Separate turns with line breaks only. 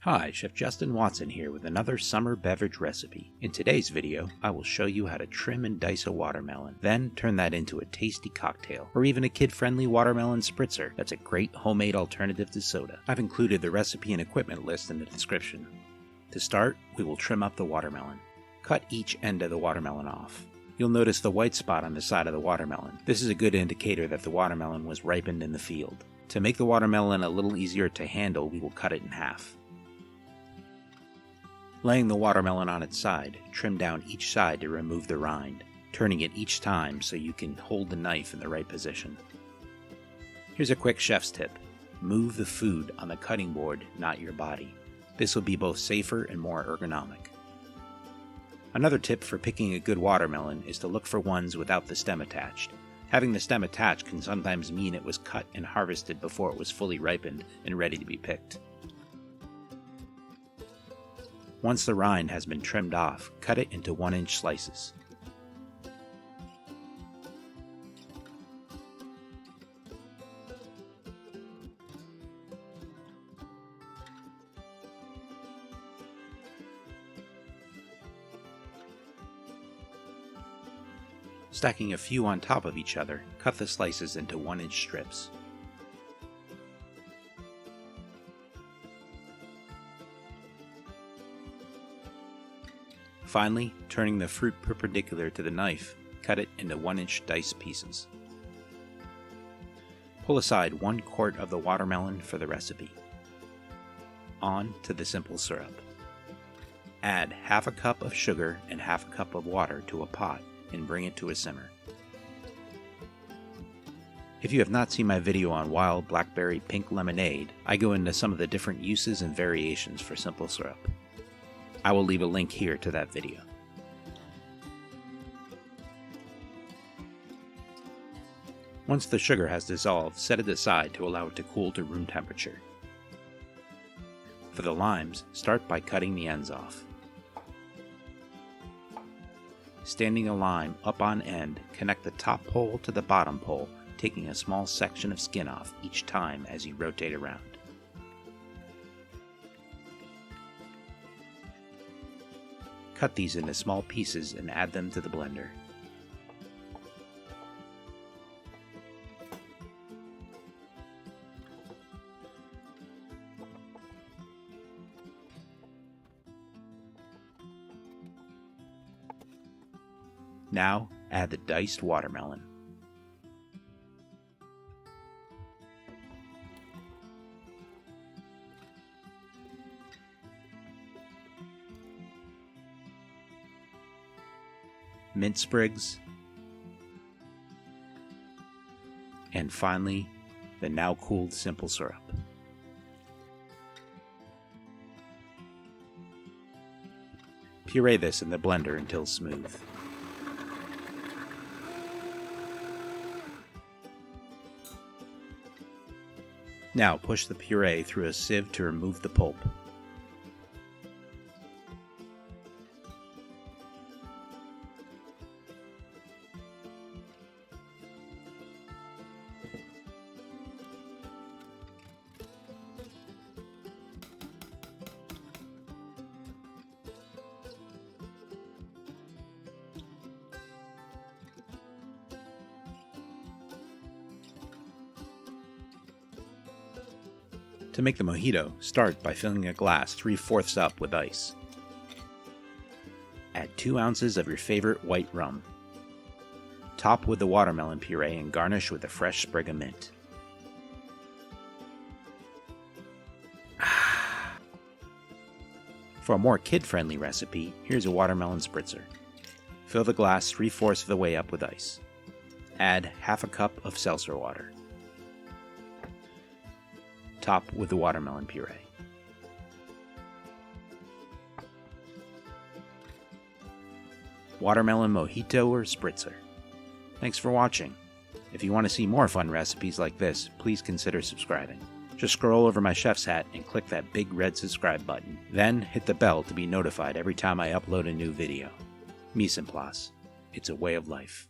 Hi, Chef Justin Watson here with another summer beverage recipe. In today's video, I will show you how to trim and dice a watermelon, then turn that into a tasty cocktail, or even a kid-friendly watermelon spritzer that's a great homemade alternative to soda. I've included the recipe and equipment list in the description. To start, we will trim up the watermelon. Cut each end of the watermelon off. You'll notice the white spot on the side of the watermelon. This is a good indicator that the watermelon was ripened in the field. To make the watermelon a little easier to handle, we will cut it in half. Laying the watermelon on its side, trim down each side to remove the rind, turning it each time so you can hold the knife in the right position. Here's a quick chef's tip. Move the food on the cutting board, not your body. This will be both safer and more ergonomic. Another tip for picking a good watermelon is to look for ones without the stem attached. Having the stem attached can sometimes mean it was cut and harvested before it was fully ripened and ready to be picked. Once the rind has been trimmed off, cut it into 1-inch slices. Stacking a few on top of each other, cut the slices into 1-inch strips. Finally, turning the fruit perpendicular to the knife, cut it into 1-inch dice pieces. Pull aside 1 quart of the watermelon for the recipe. On to the simple syrup. Add half a cup of sugar and half a cup of water to a pot and bring it to a simmer. If you have not seen my video on wild blackberry pink lemonade, I go into some of the different uses and variations for simple syrup. I will leave a link here to that video. Once the sugar has dissolved, set it aside to allow it to cool to room temperature. For the limes, start by cutting the ends off. Standing a lime up on end, connect the top pole to the bottom pole, taking a small section of skin off each time as you rotate around. Cut these into small pieces and add them to the blender. Now, add the diced watermelon. Mint sprigs, and finally, the now cooled simple syrup. Puree this in the blender until smooth. Now push the puree through a sieve to remove the pulp. To make the mojito, start by filling a glass 3/4 up with ice. Add 2 ounces of your favorite white rum. Top with the watermelon puree and garnish with a fresh sprig of mint. For a more kid-friendly recipe, here's a watermelon spritzer. Fill the glass 3/4 of the way up with ice. Add half a cup of seltzer water. Top with the watermelon puree. Watermelon mojito or spritzer. Thanks for watching. If you want to see more fun recipes like this, please consider subscribing. Just scroll over my chef's hat and click that big red subscribe button. Then hit the bell to be notified every time I upload a new video. Mise en place. It's a way of life.